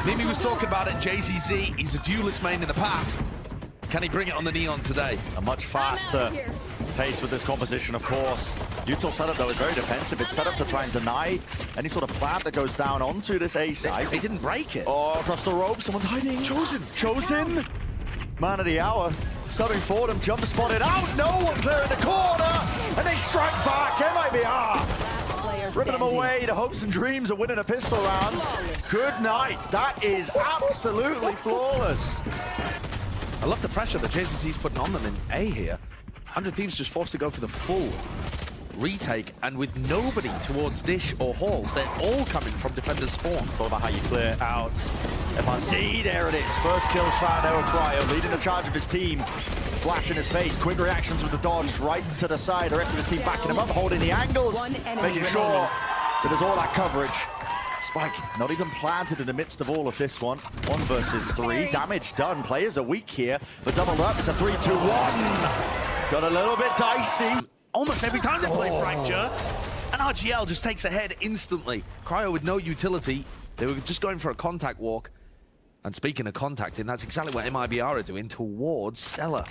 Mimi was talking about it, TxoziN, he's a duelist main in the past. Can he bring it on the Neon today? A much faster pace with this composition, of course. Util's setup, though, is very defensive. It's set up to try and deny any sort of plant that goes down onto this A side. He didn't break it. Oh, across the rope, someone's hiding. TxoziN! Man of the hour. Subbing for them, jump spotted out. No one's there in the corner! And they strike back. MIBR! Ripping them away. The hopes and dreams of winning a pistol round. Good night. That is absolutely flawless. I love the pressure that TxoziN's putting on them in A here. 100 Thieves just forced to go for the full retake, and with nobody towards Dish or Halls, they're all coming from defender's spawn. It's all about how you clear out. FRC, there it is. First kills found there with Cryo, leading the charge of his team. Flash in his face, quick reactions with the dodge right to the side. The rest of his team backing him up, holding the angles, making sure that there's all that coverage. Spike not even planted in the midst of all of this one. 1 versus 3, damage done. Players are weak here, but doubled up. It's a 3-2-1. Got a little bit dicey. Almost every time they play Fracture, and RgL just takes ahead instantly. Cryo with no utility. They were just going for a contact walk. And speaking of contacting, that's exactly what MIBR are doing towards Stella.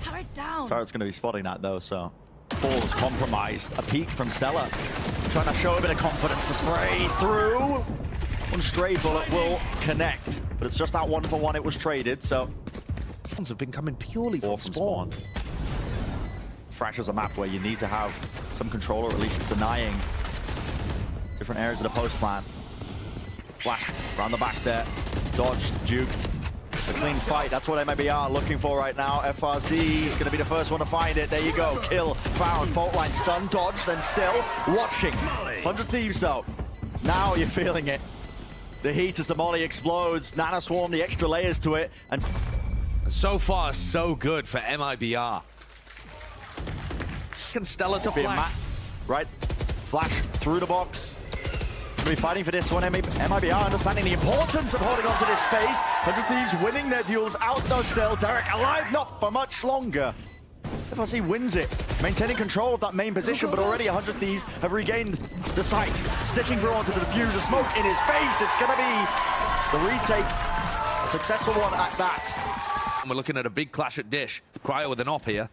Power down. Turret's going to be spotting that, though, so... Ball's compromised. A peek from Stella. Trying to show a bit of confidence to spray through. One stray bullet will connect, but it's just that 1-for-1 it was traded, so... Spawns have been coming purely from spawn. Fracture's a map where you need to have some control, or at least denying different areas of the post plan. Flash around the back there. Dodged, juked. A clean fight, that's what MIBR looking for right now. FRZ is going to be the first one to find it. There you go, kill, found, fault line, stun, dodge, then still watching. 100 Thieves though, now you're feeling it. The heat as the molly explodes, Nano Swarm, the extra layers to it, and so far, so good for MIBR. Can Stella to flash. Right, flash through the box. Gonna be fighting for this one. MIBR understanding the importance of holding on to this space. 100 Thieves winning their duels out though still. Derrek alive, not for much longer. FRC wins it, maintaining control of that main position, but already 100 Thieves have regained the site. Sticking through onto the diffuser, smoke in his face. It's gonna be the retake, a successful one at that. And we're looking at a big clash at Dish. Cryo with an op here.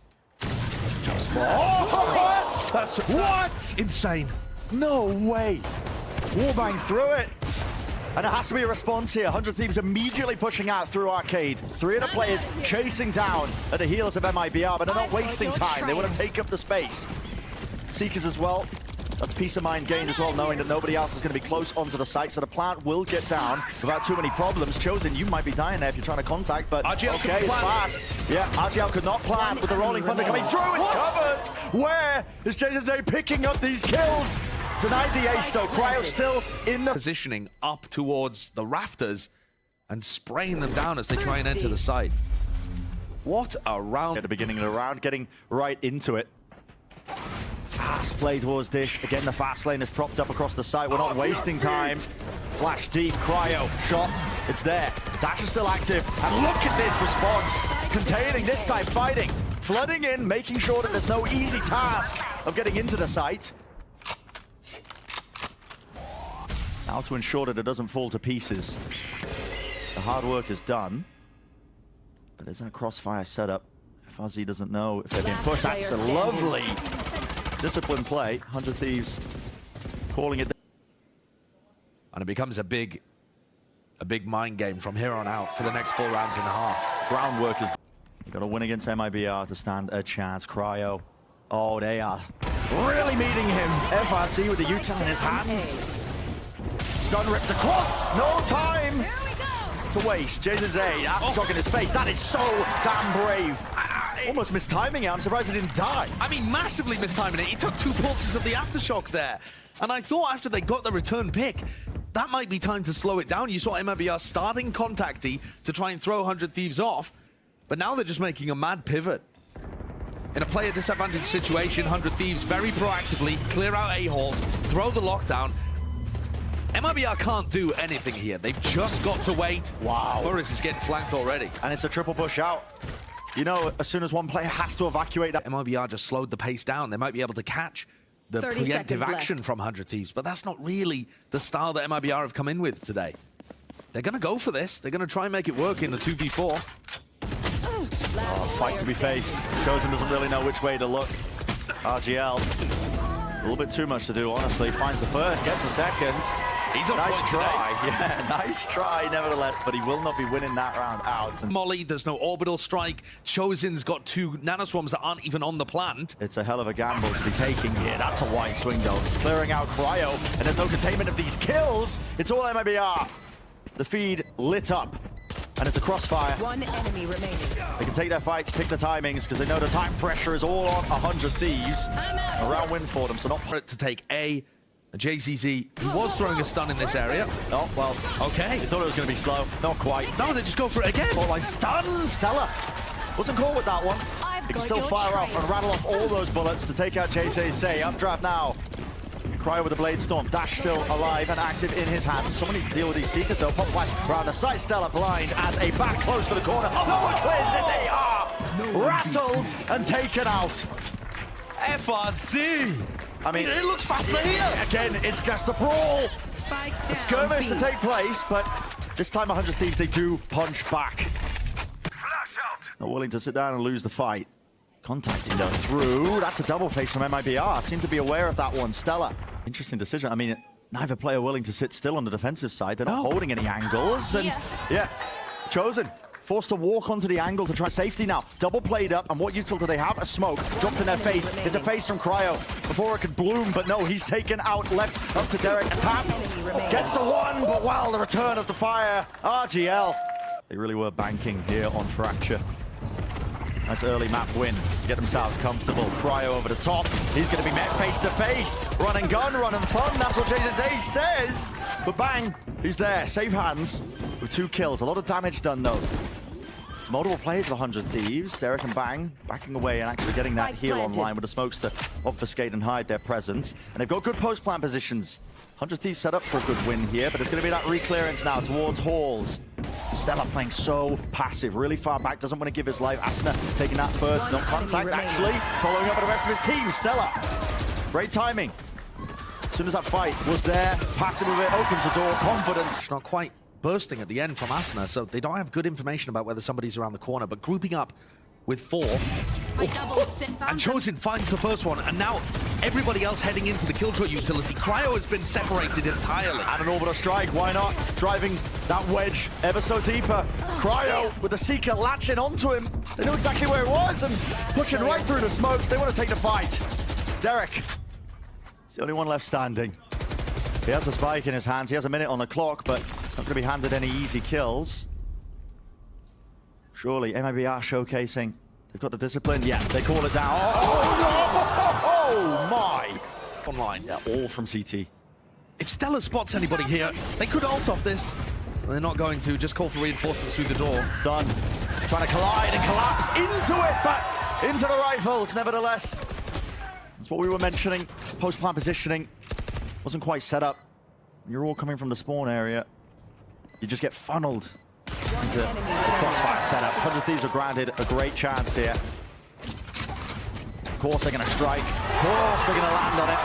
Just what? That's what? Insane. No way. Warbang through it. And it has to be a response here. 100 Thieves immediately pushing out through Arcade. 3 of the players chasing down at the heels of MIBR, but they're not wasting time. They want to take up the space. Seekers as well. That's peace of mind gained as well, knowing that nobody else is going to be close onto the site, so the plant will get down without too many problems. TxoziN, you might be dying there if you're trying to contact, but RgL okay, it's fast. Yeah, RgL could not plant with the Rolling Thunder coming through. It's covered. Where is TxoziN picking up these kills? Denied the ace though. Cryo still in the positioning up towards the rafters and spraying them down as they try and enter the site. What a round. At the beginning of the round, getting right into it. Fast play towards Dish. Again, the fast lane is propped up across the site. We're not wasting time. Flash deep, Cryo, shot. It's there. Dash is still active. And look at this response. Containing this time, fighting. Flooding in, making sure that there's no easy task of getting into the site. Now to ensure that it doesn't fall to pieces. The hard work is done. But there's that crossfire setup. FRZ doesn't know if they're being pushed. That's a lovely disciplined play. 100 Thieves calling it. And it becomes a big mind game from here on out for the next 4 rounds and a half. Groundwork is... You've got to win against MIBR to stand a chance. Cryo. Oh, they are really meeting him. FRC with the util in his hands. Stun ripped across. No time to waste. TxoziN, aftershock in his face. That is so damn brave. Almost mistiming it. I'm surprised he didn't die. I mean, massively mistiming it. He took 2 pulses of the aftershock there. And I thought after they got the return pick, that might be time to slow it down. You saw MIBR starting Contacty to try and throw 100 Thieves off, but now they're just making a mad pivot. In a player disadvantaged situation, 100 Thieves very proactively clear out A-halls, throw the lockdown. MIBR can't do anything here. They've just got to wait. Wow. murizzz is getting flanked already. And it's a triple push out. You know, as soon as one player has to evacuate that. MIBR just slowed the pace down. They might be able to catch the preemptive action from 100 Thieves, but that's not really the style that MIBR have come in with today. They're going to go for this. They're going to try and make it work in the 2v4. Oh, fight to be faced. TxoziN doesn't really know which way to look. RgL, a little bit too much to do, honestly. Finds the first, gets the second. He's on nice try. today. Yeah, nice try, nevertheless, but he will not be winning that round out. And Molly, there's no orbital strike. TxoziN's got 2 nanoswarms that aren't even on the plant. it's a hell of a gamble to be taking here. That's a wide swing, though. It's clearing out Cryo, and there's no containment of these kills. It's all MIBR. The feed lit up, and it's a crossfire. One enemy remaining. They can take their fights, pick the timings, because they know the time pressure is all on 100 Thieves. A round win for them, so not... For it to take A. TxoziN, who was throwing a stun in this area. Oh, well, Okay. you thought it was going to be slow. Not quite. No, they just go for it again. Or like stun, Stella. Wasn't caught with that one. He can still fire off and rattle off all those bullets to take out JCC. Updraft now. Cryo with the Blade Storm. Dash still alive and active in his hands. Someone needs to deal with these Seekers, though. Pop flash around the side. Stella blind as a back close to the corner. No one clears it. They are rattled and taken out. FRC. I mean, It looks faster here. again, it's just a brawl. A skirmish to take place, but this time 100 Thieves, they do punch back. Not willing to sit down and lose the fight. Contacting though through. That's a double face from MIBR. Seem to be aware of that one. Stella. Interesting decision. I mean, neither player willing to sit still on the defensive side. They're not holding any angles. And yeah, TxoziN forced to walk onto the angle to try safety now. Double played up, and what util do they have? A smoke. Dropped in their face. It's a face from Cryo before it could bloom, but no, he's taken out left up to Derrek. A tap. Gets to one, but wow, the return of the fire. RgL. They really were banking here on Fracture. Nice early map win to get themselves comfortable. Cryo over the top. He's going to be met face to face. Run and gun, run and fun. That's what JCC says. But bang, he's there. Safe hands with 2 kills. A lot of damage done though. Multiple players of 100 Thieves. Derrek and Bang backing away and actually getting that heal online with the smokes to obfuscate and hide their presence. And they've got good post-plant positions. 100 Thieves set up for a good win here, but it's going to be that re-clearance now towards Halls. Stella playing so passive, really far back, doesn't want to give his life. Asuna taking that first, no contact actually. Following up with the rest of his team, Stella. Great timing. As soon as that fight was there, passive with it, opens the door, confidence. It's not quite bursting at the end from Asuna, so they don't have good information about whether somebody's around the corner, but grouping up with 4. And TxoziN finds the first one, and now everybody else heading into the Killjoy utility. Cryo has been separated entirely. And an orbital strike, why not? Driving that wedge ever so deeper. Cryo with the Seeker latching onto him. They knew exactly where it was and pushing right through the smokes. They want to take the fight. Derrek is the only one left standing. He has a spike in his hands. He has a minute on the clock, but it's not going to be handed any easy kills. Surely, MIBR showcasing. They've got the discipline. Yeah, they call it down. Oh my! Online. Yeah, all from CT. If Stella spots anybody here, they could ult off this. They're not going to. Just call for reinforcements through the door. It's done. Trying to collide and collapse into it, but into the rifles, nevertheless. That's what we were mentioning. Post-plant positioning wasn't quite set up. You're all coming from the spawn area. You just get funneled into the crossfire setup. 100 Thieves are granted a great chance here. Of course they're going to strike. Of course they're going to land on it.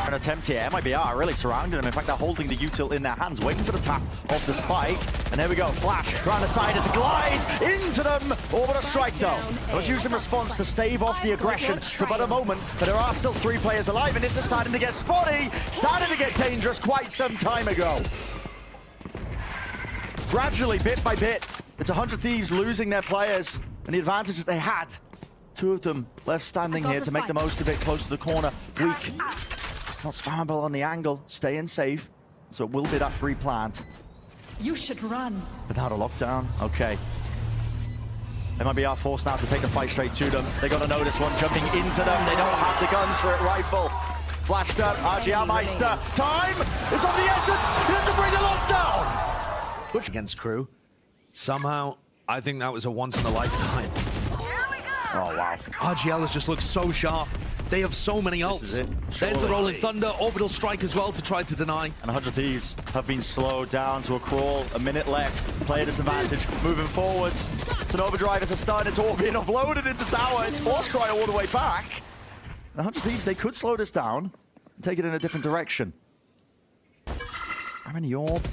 An attempt here. MIBR really surrounding them. In fact, they're holding the util in their hands, waiting for the tap of the spike. And there we go. Flash around the side. It's a glide into them. Orbital strike though. It was used in response to stave off the aggression for but a moment. But there are still 3 players alive, and this is starting to get spotty. Starting to get dangerous quite some time ago. Gradually, bit by bit, it's 100 Thieves losing their players and the advantage that they had. 2 of them left standing here to make the most of it, close to the corner. Weak. Not spammable on the angle, staying safe. So it will be that free plant. You should run. Without a lockdown, okay. MIBR forced now to take the fight straight to them. They got to know this one jumping into them. They don't have the guns for it. Rifle. Flashed up, RgLMeister. Time is of the essence. He has to bring the lockdown. Against Crew. Somehow, I think that was a once in a lifetime. Oh, wow. RgL has just looked so sharp. They have so many ults. This is it. There's the Rolling Thunder, Orbital Strike as well to try to deny. And 100 Thieves have been slowed down to a crawl. A minute left. Player disadvantage. Moving forwards. It's an overdrive. It's a stun. It's all being offloaded into tower. It's force Cryo all the way back. And 100 Thieves, they could slow this down and take it in a different direction. How many orb?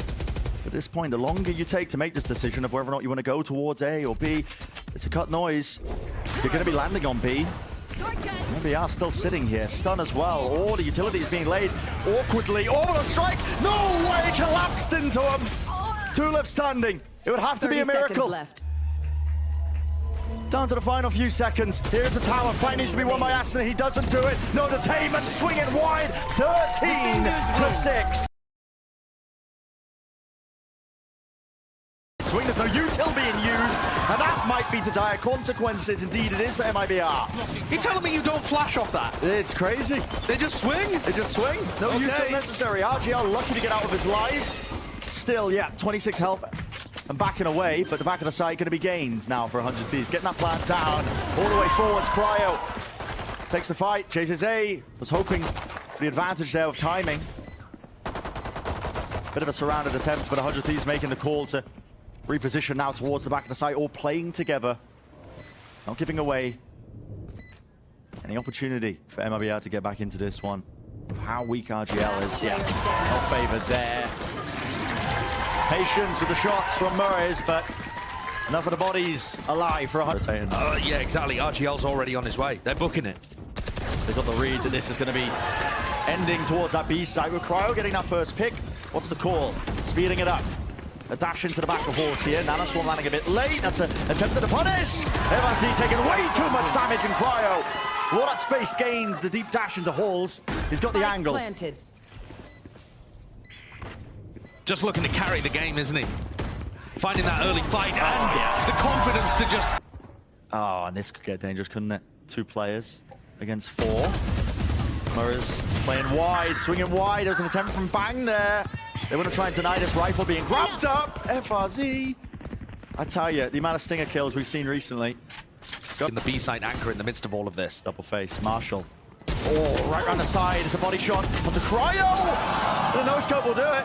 At this point, the longer you take to make this decision of whether or not you want to go towards A or B, it's a cut noise. You're going to be landing on B. Maybe are still sitting here. Stun as well. All the utilities being laid awkwardly. Oh, a strike! No way! Collapsed into him. 2 left standing. It would have to be a miracle. Left. Down to the final few seconds. Here's the tower. Fight needs to be won by Asuna. He doesn't do it. No detainment. Swinging wide. 13-6. Swing, there's no util being used, and that might be to dire consequences. Indeed, it is for MIBR. You're telling me you don't flash off that? It's crazy. They just swing? They just swing. No util necessary. RgL lucky to get out of his life. Still, yeah, 26 health and backing away, but the back of the side going to be gained now for 100 Thieves. Getting that plant down all the way forwards. Cryo takes the fight, chases A. Was hoping for the advantage there of timing. Bit of a surrounded attempt, but 100 Thieves making the call to reposition now towards the back of the site, all playing together. Not giving away any opportunity for MIBR to get back into this one. Of how weak RgL is. Yeah, not favored there. Patience with the shots from murizzz, but enough of the bodies alive for 100. Yeah, exactly. RgL's already on his way. They're booking it. They've got the read that this is going to be ending towards that B site with Cryo getting that first pick. What's the call? Speeding it up. A dash into the back of horse here. Nanoswarm landing a bit late. That's an attempt to punish. MRC taking way too much damage in Cryo. Well, that space gains the deep dash into halls. He's got the angle. Planted. Just looking to carry the game, isn't he? Finding that early fight and the confidence to just... Oh, and this could get dangerous, couldn't it? 2 players against 4. murizzz playing wide, swinging wide. There's an attempt from Bang there. They want to try and deny this rifle being grabbed up. FRZ. I tell you, the amount of stinger kills we've seen recently. In the B site anchor in the midst of all of this. Double face, Marshall. Oh, right around the side. It's a body shot onto Cryo. The no-scope will do it.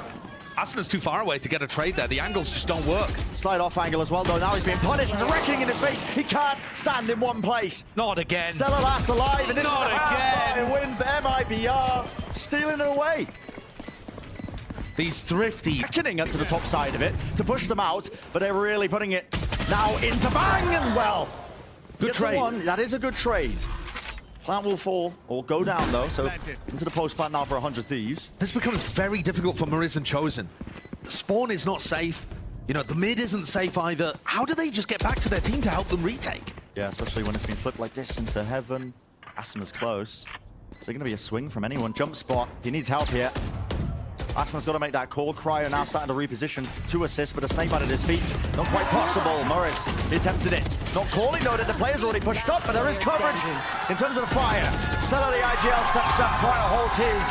Asuna's too far away to get a trade there. The angles just don't work. Slide off angle as well, though. Now he's being punished. There's a wrecking in his face. He can't stand in one place. Not again. Stella last alive, and this Not is a again. win for MIBR. Stealing it away. These thrifty... Reckoning up to the top side of it to push them out, but they're really putting it now into Bang, and well. Good trade. That is a good trade. Plant will fall, or go down though, so into the post plant now for 100 Thieves. This becomes very difficult for murizzz and TxoziN. Spawn is not safe. You know, the mid isn't safe either. How do they just get back to their team to help them retake? Yeah, especially when it's been flipped like this into heaven. Asuna's close. Is there going to be a swing from anyone? Jump spot. He needs help here. Asuna's got to make that call. Cryo now starting to reposition. 2 assists, but a snake bite at his feet. Not quite possible. murizzz, he attempted it. Not calling though that the player's already pushed up, but there is coverage in terms of the fire. Stella, the RgL steps up. Cryo holds his.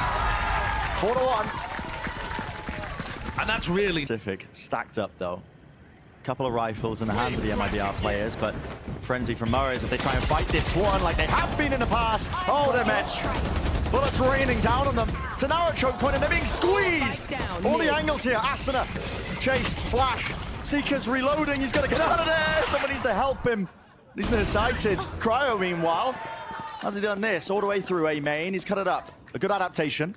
4-1. And that's really... Specific. Stacked up though. Couple of rifles in the hands of the MIBR players, but frenzy from murizzz if they try and fight this one like they have been in the past. Oh, they're met. Bullets raining down on them. It's an arrow choke point and they're being squeezed. All the angles here. Asuna chased, flash. Seeker's reloading. He's got to get out of there. Someone needs to help him. He's nearsighted. Cryo, meanwhile, how's he done this? All the way through A main. He's cut it up. A good adaptation.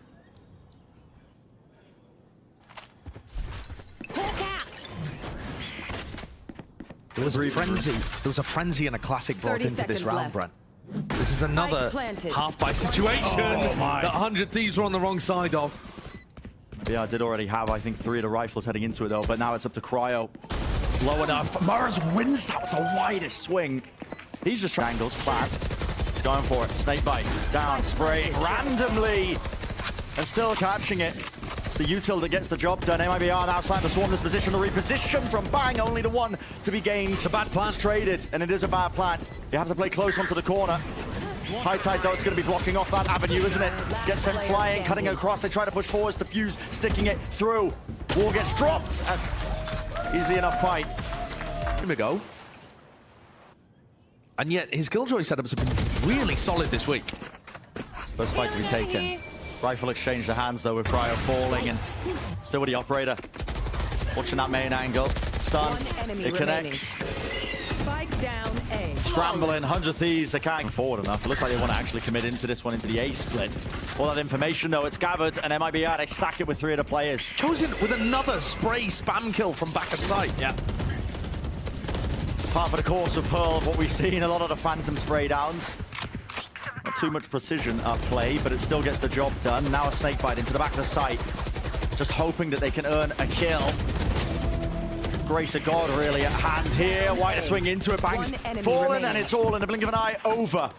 There was a frenzy. There was a frenzy and a classic brought into this round, Brent. This is another half-by situation that 100 Thieves were on the wrong side of. Yeah, I did already have, I think, 3 of the rifles heading into it, though, but now it's up to Cryo. Low enough. murizzz wins that with the widest swing. He's just triangles, flat. He's going for it. Snake bite. Down, spray, randomly. And still catching it. It's the util that gets the job done. MIBR now starting to swarm this position. The reposition from Bang, only the one to be gained. It's a bad plant traded, and it is a bad plant. You have to play close onto the corner. High tide, though, it's going to be blocking off that avenue, isn't it? Gets sent flying, cutting across. They try to push forwards, the fuse, sticking it through. Wall gets dropped. Easy enough fight. Here we go. And yet, his Killjoy setups have been really solid this week. First fight to be taken. Rifle exchange the hands, though, with Cryo falling, and still with the operator. Watching that main angle. Stun. It connects. Spike down A. Scrambling, 100 Thieves, they can't get forward enough. It looks like they want to actually commit into this one, into the A split. All that information, though, it's gathered, and MIBR, they stack it with 3 other players. TxoziN with another spray spam kill from back of sight. Yeah. Part of the course of Pearl of what we've seen, a lot of the phantom spray downs. Not too much precision at play, but it still gets the job done. Now a snake bite into the back of the site. Just hoping that they can earn a kill. Grace of God really at hand here. White to swing into it, bangs fallen, and it's all in the blink of an eye over.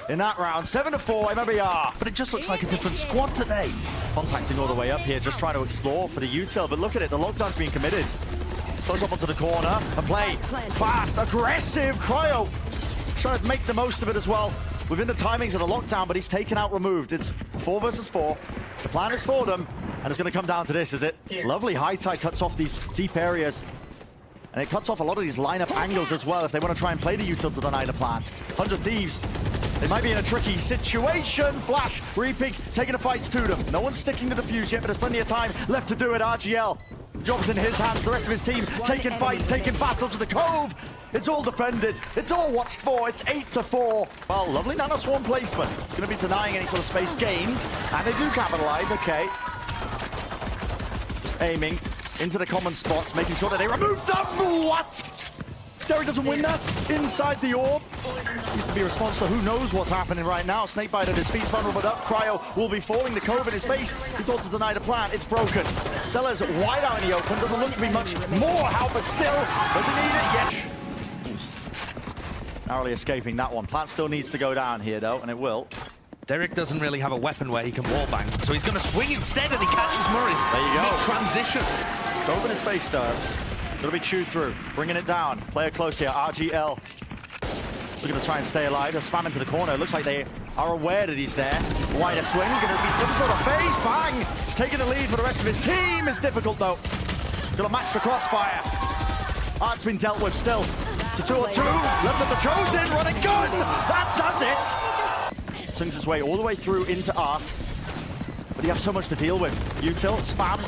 In that round, 7-4, MIBR. But it just looks like a different squad today. Contacting all the way up here, just trying to explore for the util, but look at it, the lockdown's being committed. Goes up onto the corner, a play, fast, aggressive, Cryo. Trying to make the most of it as well. Within the timings of the lockdown, but he's taken out removed. It's 4 versus 4. The plan is for them, and it's going to come down to this, is it? Lovely high tide cuts off these deep areas. And it cuts off a lot of these lineup angles as well if they want to try and play the util to deny the plant. 100 Thieves, they might be in a tricky situation. Flash, repeat, taking the fights to them. No one's sticking to the fuse yet, but there's plenty of time left to do it. RgL, job's in his hands. The rest of his team taking fights, taking battles to the Cove. It's all defended. It's all watched for. It's 8-4. Well, lovely nano swarm placement. It's going to be denying any sort of space gained. And they do capitalize, okay. Just aiming into the common spots, making sure that they remove them. What? Derrek doesn't win that inside the orb. Needs to be responsible. Who knows what's happening right now? Snakebite at his feet, vulnerable up. Cryo will be falling. The Cove in his face. He thought to deny the plant. It's broken. Sellers wide out in the open. Doesn't look to be much more help, but still, does he need it? Yes. Narrowly escaping that one. Plant still needs to go down here, though, and it will. Derrek doesn't really have a weapon where he can wallbang, so he's going to swing instead, and he catches murizzz. There you go. Mid-transition. Cove in his face starts. Gonna be chewed through, bringing it down. Player close here, RgL. Looking to try and stay alive. They're spamming to the corner. It looks like they are aware that he's there. Wider swing, gonna be some sort of phase. Bang! He's taking the lead for the rest of his team. It's difficult though. Gonna match the crossfire. Art's been dealt with still. It's a 2-on-2. Left at the TxoziN, running gun! That does it! Swings his way all the way through into Art. But you have so much to deal with. Util, spam,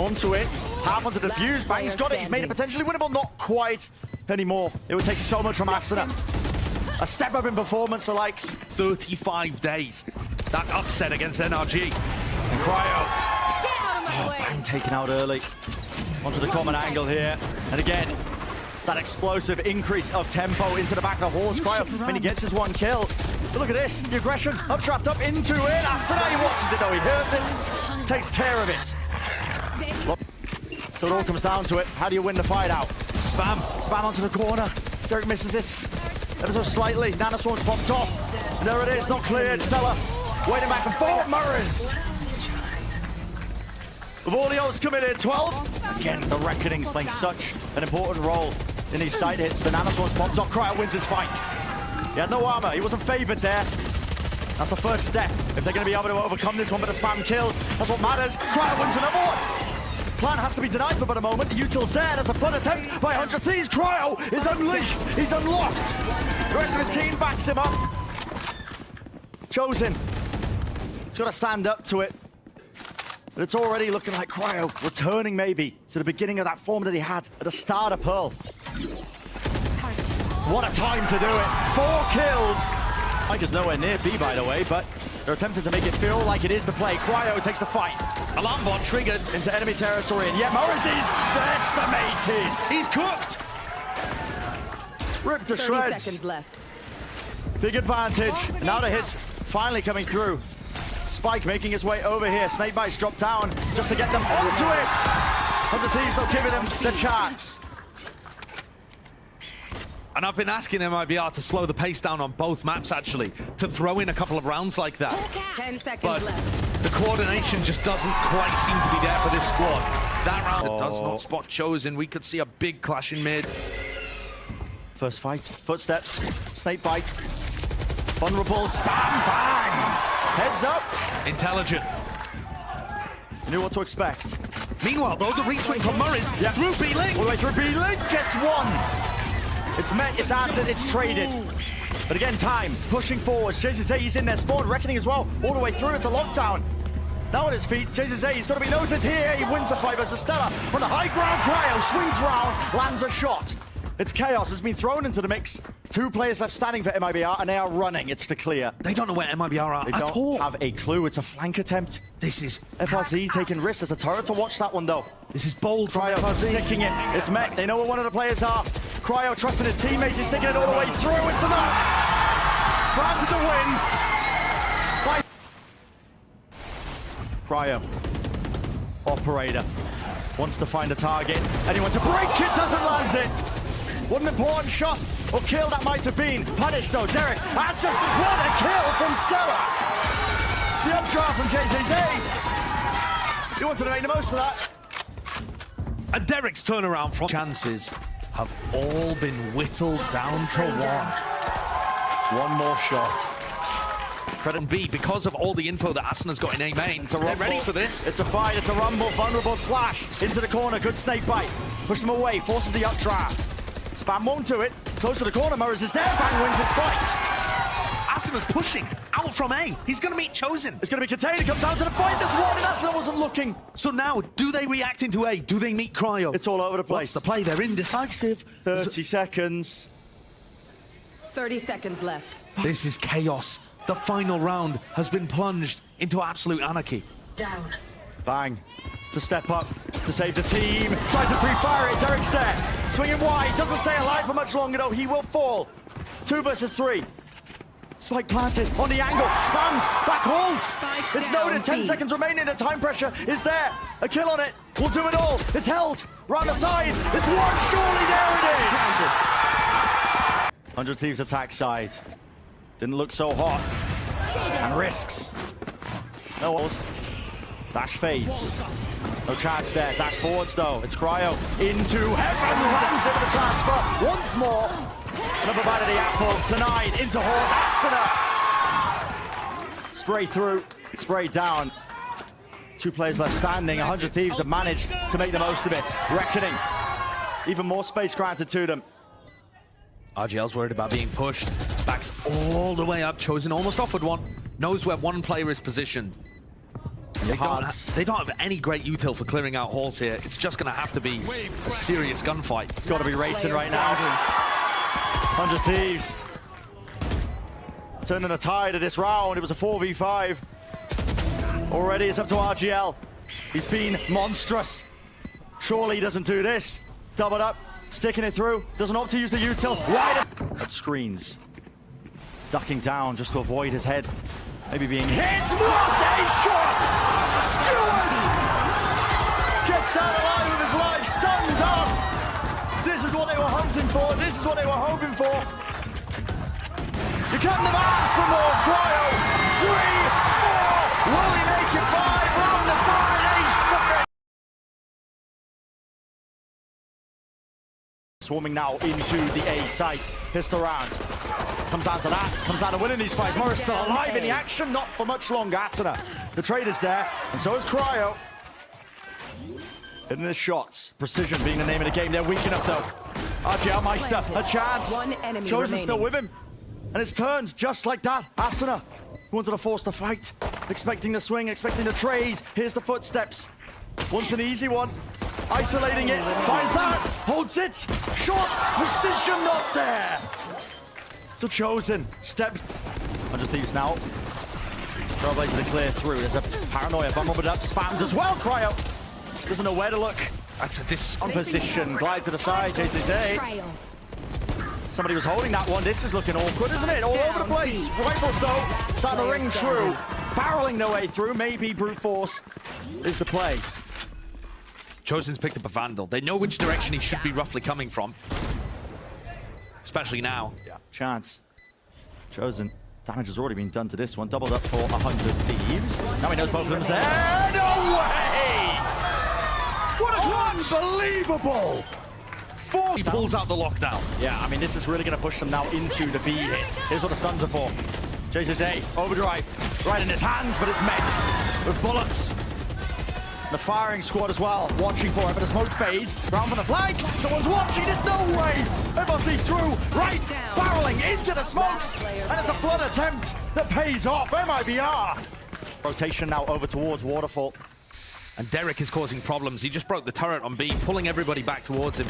onto it. Half onto the fuse. Bang's got it. He's made it potentially winnable. Not quite anymore. It would take so much from Asuna. A step up in performance, the likes. 35 days. That upset against NRG. And Cryo. Bang taken out early. Onto the common angle here. And again, it's that explosive increase of tempo into the back of the horse. Cryo, when he gets his 1 kill. But look at this. The aggression. Updraft up into it. Asuna, he watches it though. He hears it. Takes care of it. So it all comes down to it. How do you win the fight out? Spam. Spam onto the corner. Derrek misses it. Ever so slightly. Nanoswarm's popped off. And there it is. Not cleared. Stella waiting back and forth. murizzz. With all the ults committed. 12. Again, the Reckoning's playing such an important role in these side hits. The Nanoswarm's popped off. Cryo wins his fight. He had no armor. He wasn't favored there. That's the first step. If they're going to be able to overcome this one, but the spam kills. That's what matters. Cryo wins another one. Plan has to be denied for but a moment. The util's there. There's a flood attempt by 100 Thieves. Cryo is unleashed. He's unlocked. The rest of his team backs him up. TxoziN. He's got to stand up to it. But it's already looking like Cryo returning maybe to the beginning of that form that he had at the start of Pearl. What a time to do it. 4 kills. Mike is nowhere near B, by the way, but they're attempting to make it feel like it is the play. Cryo takes the fight. Alarm bot triggered into enemy territory, and yet murizzz is decimated. He's cooked. Ripped to 30 shreds. seconds left. Big advantage. Now the hits finally coming through. Spike making his way over here. Snakebite's dropped down just to get them onto it. 100 Thieves not giving him the chance. And I've been asking MIBR to slow the pace down on both maps, actually, to throw in a couple of rounds like that. 10 seconds But left. the coordination just doesn't quite seem to be there for this squad. That round it does not spot TxoziN. We could see a big clash in mid. First fight, footsteps, snakebite, vulnerable, spam, bang! Heads up. Intelligent. Knew what to expect. Meanwhile, though, the reswing from murizzz through B-Link. All the way through B-Link, gets 1. It's met, it's answered, it's traded. But again, time, pushing forward. TxoziN in there, spawn, Reckoning as well, all the way through. It's a lockdown. Now on his feet, TxoziN, he's got to be noted here. He wins the fight versus Stella. On the high ground, Cryo swings round, lands a shot. It's chaos. It's been thrown into the mix. 2 players left standing for MIBR, and they are running. It's to clear. They don't know where MIBR are They at don't all. have a clue. It's a flank attempt. This is FRZ taking risks. There's a turret to watch that one, though. this is bold from Cryo FRZ. sticking it. It's met. They know where one of the players are. Cryo trusting his teammates. He's sticking it all the way through. It's enough. Granted the win. By Cryo. Operator. Wants to find a target. Anyone to break it. Doesn't land it. What an important shot or kill that might have been. Punished though. Derrek. That's just what a kill from Stella. The updraft from TxoziN. He wanted to make the most of that. And Derrek's turnaround from chances have all been whittled down to one. One more shot. Credit B, because of all the info that Asuna's got in A main, It's a they're rumble. ready for this. It's a fight. It's a rumble. Vulnerable flash into the corner. Good snake bite. Push them away. Forces the updraft. Spam won't do it. Close to the corner. murizzz is there. Bang wins his fight. Asuna's pushing out from A. He's going to meet TxoziN. It's going to be contained. Comes down to the fight. There's one, and Asuna wasn't looking. So now, do they react into A? Do they meet Cryo? It's all over the What's place. the play? They're indecisive. 30 seconds. 30 seconds left. This is chaos. The final round has been plunged into absolute anarchy. Down. Bang. To step up, to save the team. Tried to pre-fire it. Derrek's there. Swinging wide. Doesn't stay alive for much longer, though. He will fall. 2 versus 3. Spike planted on the angle. Spammed. Back holds. Spike It's down, noted. 10 B. seconds remaining. The time pressure is there. A kill on it. We'll do it all. It's held. Round the side. It's one. Surely there it is. 100 Thieves attack side. Didn't look so hot. And risks. No walls. Dash fades. No chance there. Dash forwards though. It's Cryo. Into heaven. Lands it with the transfer. Once more. Another bite of the apple. Denied. Into horse. Asuna. Spray through. Spray down. 2 players left standing. 100 Thieves have managed to make the most of it. Reckoning. Even more space granted to them. RgL's worried about being pushed. Backs all the way up. TxoziN almost offered one. Knows where one player is positioned. They don't have any great util for clearing out halls here. It's just going to have to be a serious gunfight. It's got to be racing right now. 100 Thieves. Turning the tide of this round. It was a 4v5. Already it's up to RgL. He's been monstrous. Surely he doesn't do this. Doubled up. Sticking it through. Doesn't opt to use the util. Wide screens. Ducking down just to avoid his head. Maybe being hit. What a shot! Skewered! Gets out alive with his life. Stunned up. This is what they were hunting for. This is what they were hoping for. You couldn't have asked for more. Cryo. 3, 4. Will he make it 5? Round the side. Ace stuck it. Swarming now into the A site. Pistol round. Comes down to that. Comes down to winning these fights. murizzz still alive in the action. Not for much longer. Asuna. The trade is there. And so is Cryo. Hitting the shots. Precision being the name of the game. They're weak enough though. RgLMeister. A chance. One enemy TxoziN still remaining. with him. And it's turned just like that. Asuna wanted to force the fight. Expecting the swing. Expecting the trade. Here's the footsteps. Wants an easy one. Isolating it, finds that, holds it, shots, precision not there. So TxoziN steps. 100 Thieves now. Trailblazer to clear through. There's a paranoia, bumbled up, spammed as well. Cryo doesn't know where to look. That's a On position, glide to the side. TxoziN. Somebody was holding that one. This is looking awkward, isn't it? All over the place. Rifles though, starting to ring true. Barreling their way through. Maybe brute force is the play. TxoziN's picked up a Vandal. They know which direction he should be roughly coming from. Especially now. Yeah, chance. TxoziN. Damage has already been done to this one. Doubled up for 100 Thieves. Now he knows both of them there. No way! What a clutch! Unbelievable! He pulls out the lockdown. Yeah, I mean, this is really going to push them now into the B hit. Here's what the stuns are for. TxoziN, overdrive. Right in his hands, but it's met with bullets. The firing squad as well, watching for it, but the smoke fades. Round for the flag. Someone's watching. There's no way. FRZ through, right, barreling into the smokes. And it's a flood attempt that pays off. MIBR. Rotation now over towards Waterfall. And Derrek is causing problems. He just broke the turret on B, pulling everybody back towards him.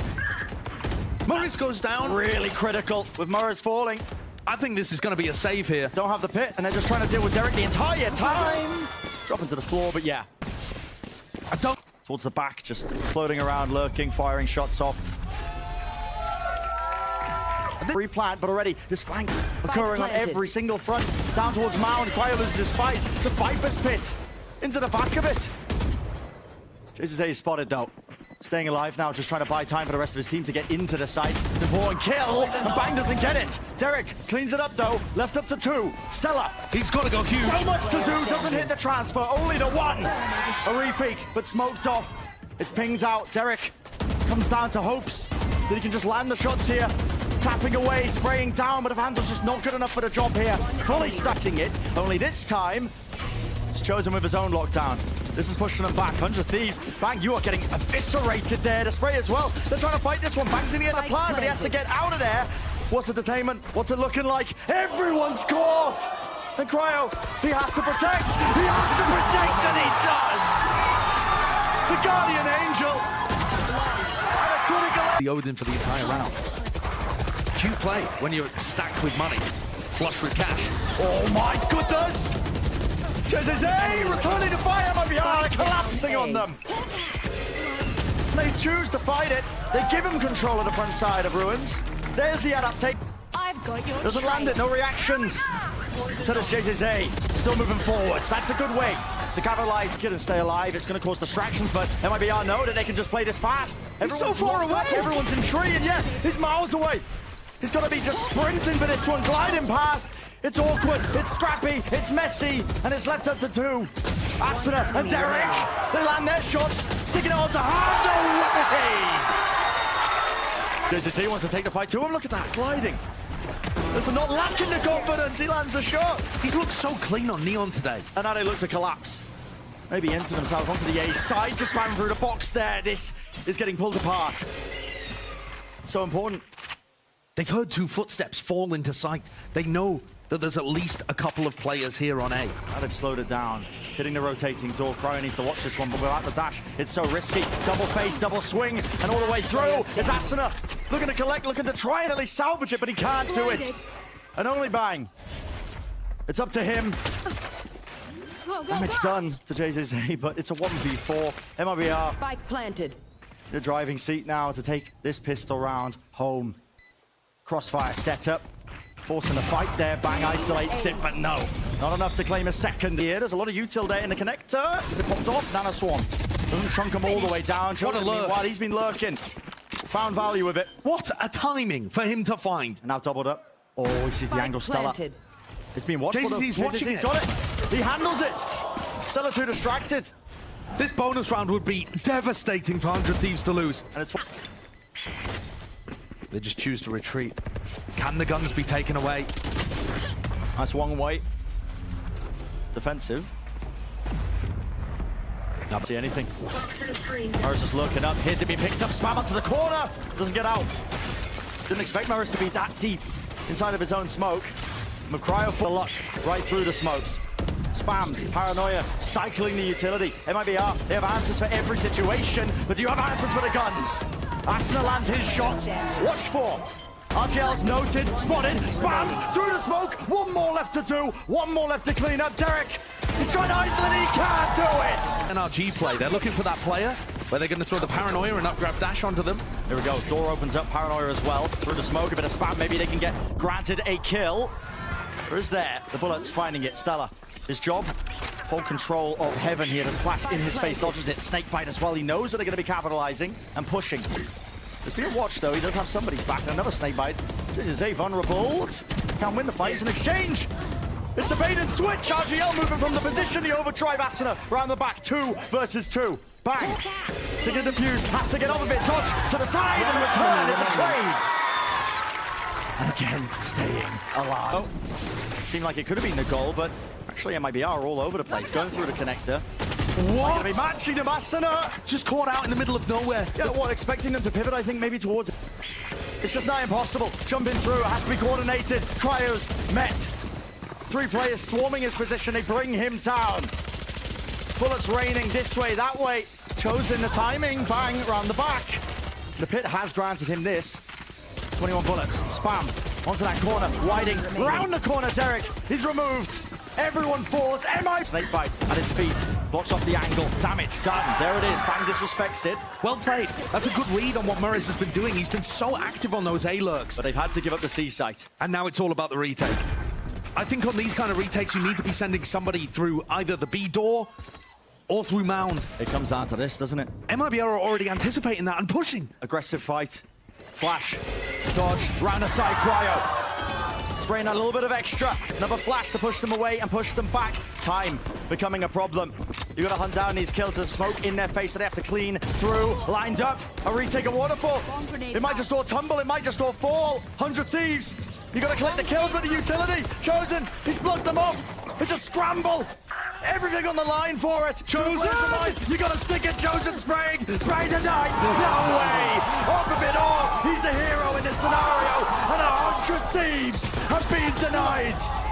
murizzz goes down. Really critical with murizzz falling. I think this is going to be a save here. Don't have the pit, and they're just trying to deal with Derrek the entire time. Dropping to the floor, but yeah. I don't... Towards the back, just floating around, lurking, firing shots off. Replant, but already this flank occurring on every single front. Down towards Mound, Cryo loses his fight. It's a Viper's pit into the back of it. TxoziN is spotted though. Staying alive now, just trying to buy time for the rest of his team to get into the site. Important kill, and Bang doesn't get it. Derrek cleans it up though, left up to 2. Stella, He's got to go huge. so much to do, doesn't hit the transfer, only the 1. A repeat, but smoked off. It's pinged out. Derrek comes down to hopes that he can just land the shots here. Tapping away, spraying down, but Vandal's just not good enough for the job here. Fully starting it, only this time, it's TxoziN with his own lockdown. This is pushing them back. 100 Thieves. Bang, you are getting eviscerated there. The spray as well. They're trying to fight this one. Bang's in the end of the plan, but he has to get out of there. What's the detainment? What's it looking like? Everyone's caught! And Cryo, he has to protect! He has to protect, and he does! The Guardian Angel! And a critical... The Odin for the entire round. Cute play when you're stacked with money. Flush with cash. Oh my goodness! TxoziN returning to fire, MIBR collapsing on them. They choose to fight it. They give him control of the front side of Ruins. There's the adaptation. I've got your Doesn't land it, no reactions. So does TxoziN, still moving forwards. That's a good way to capitalize and stay alive. It's going to cause distractions, but MIBR know that they can just play this fast. so far away. Everyone's in tree, and yeah, he's miles away. He's got to be just sprinting for this one, gliding past. It's awkward, it's scrappy, it's messy, and it's left up to 2. Asuna and Derrek, they land their shots, sticking it all to half the way. TxoziN wants to take the fight to him. Look at that, gliding. This is not lacking the confidence. He lands a shot. He's looked so clean on Neon today. And now they look to collapse. Maybe enter themselves onto the A side to spam through the box there. This is getting pulled apart. So important. They've heard 2 footsteps fall into sight. They know that there's at least a couple of players here on A. Now they've slowed it down. Hitting the rotating door. Cryo needs to watch this one, but without the dash, it's so risky. Double face, double swing, and all the way through. It's Asuna looking to collect, looking to try and at least salvage it, but he can't do it. And only Bang. It's up to him. Damage done to TxoziN, but it's a 1v4. MIBR. Spike planted. The driving seat now to take this pistol round home. Crossfire setup. Forcing the fight there. Bang isolates it, but no. Not enough to claim a second here. There's a lot of util there in the connector. Is it popped off? Nano Swarm. Doesn't trunk him all the way down. What a lurk. Meanwhile, he's been lurking. Found value with it. What a timing for him to find. And now doubled up. Oh, he sees the angle Stella. Planted. It's been watched. TxoziN's watching He's it. got it. He handles it. Stella too distracted. This bonus round would be devastating for 100 Thieves to lose. And it's... They just choose to retreat. Can the guns be taken away? Nice one way. Defensive. Not see anything. Murizzz just looking up. Here's it being picked up. Spam onto the corner. Doesn't get out. Didn't expect Murizzz to be that deep inside of his own smoke. Cryo for luck right through the smokes. Spams, paranoia, cycling the utility. MIBR, they have answers for every situation, but do you have answers for the guns? Asuna lands his shot. Watch for. RgL's noted, spotted, spammed, through the smoke. 1 more left to do, 1 more left to clean up. Derrek, he's trying to isolate, he can't do it. An RG play. They're looking for that player where they're going to throw the paranoia and upgrab dash onto them. Here we go, door opens up, paranoia as well. Through the smoke, a bit of spam, maybe they can get granted a kill. Or is there? The bullet's finding it. Stella, his job, hold control of heaven here. The flash in his face dodges it. Snakebite as well. He knows that they're going to be capitalizing and pushing. There's been a watch though. He does have somebody's back. And another snakebite. This is a vulnerable. Can't win the fight. It's an exchange. It's the bait and switch. RgL moving from the position. The overdrive Asuna around the back. 2 versus 2. Bang. To get defused. Has to get off a bit. Dodge to the side and return. It's a trade. And again, staying alive. Oh, seemed like it could have been the goal, but actually MIBR all over the place, going through the connector. What? Gonna be matching them, Asuna! Just caught out in the middle of nowhere. Yeah, what, expecting them to pivot, I think, maybe towards it. It's just not impossible. Jumping through, it has to be coordinated. Cryo's met. 3 players swarming his position, they bring him down. Bullets raining this way, that way. TxoziN the timing, bang, around the back. The pit has granted him this. 21 bullets. Spam. Onto that corner. Whiting. Round the corner, Derrek. He's removed. Everyone falls. Snakebite at his feet. Blocks off the angle. Damage done. There it is. Bang disrespects it. Well played. That's a good read on what murizzz has been doing. He's been so active on those A-lurks. But they've had to give up the C site. And now it's all about the retake. I think on these kind of retakes, you need to be sending somebody through either the B door or through Mound. It comes down to this, doesn't it? MIBR are already anticipating that and pushing. Aggressive fight. Flash. Dodge. Round the side. Cryo. Spraying a little bit of extra. Another flash to push them away and push them back. Time becoming a problem. You gotta hunt down these kills. There's smoke in their face that they have to clean through. Lined up. A retake of waterfall. It might just all tumble. It might just all fall. 100 Thieves. You gotta collect the kills with the utility. TxoziN. He's blocked them off. It's a scramble. Everything on the line for it. TxoziN. You gotta stick it. TxoziN spraying. Spraying tonight. No way. Off of it all. He's the hero in this scenario. And 100 Thieves have been denied.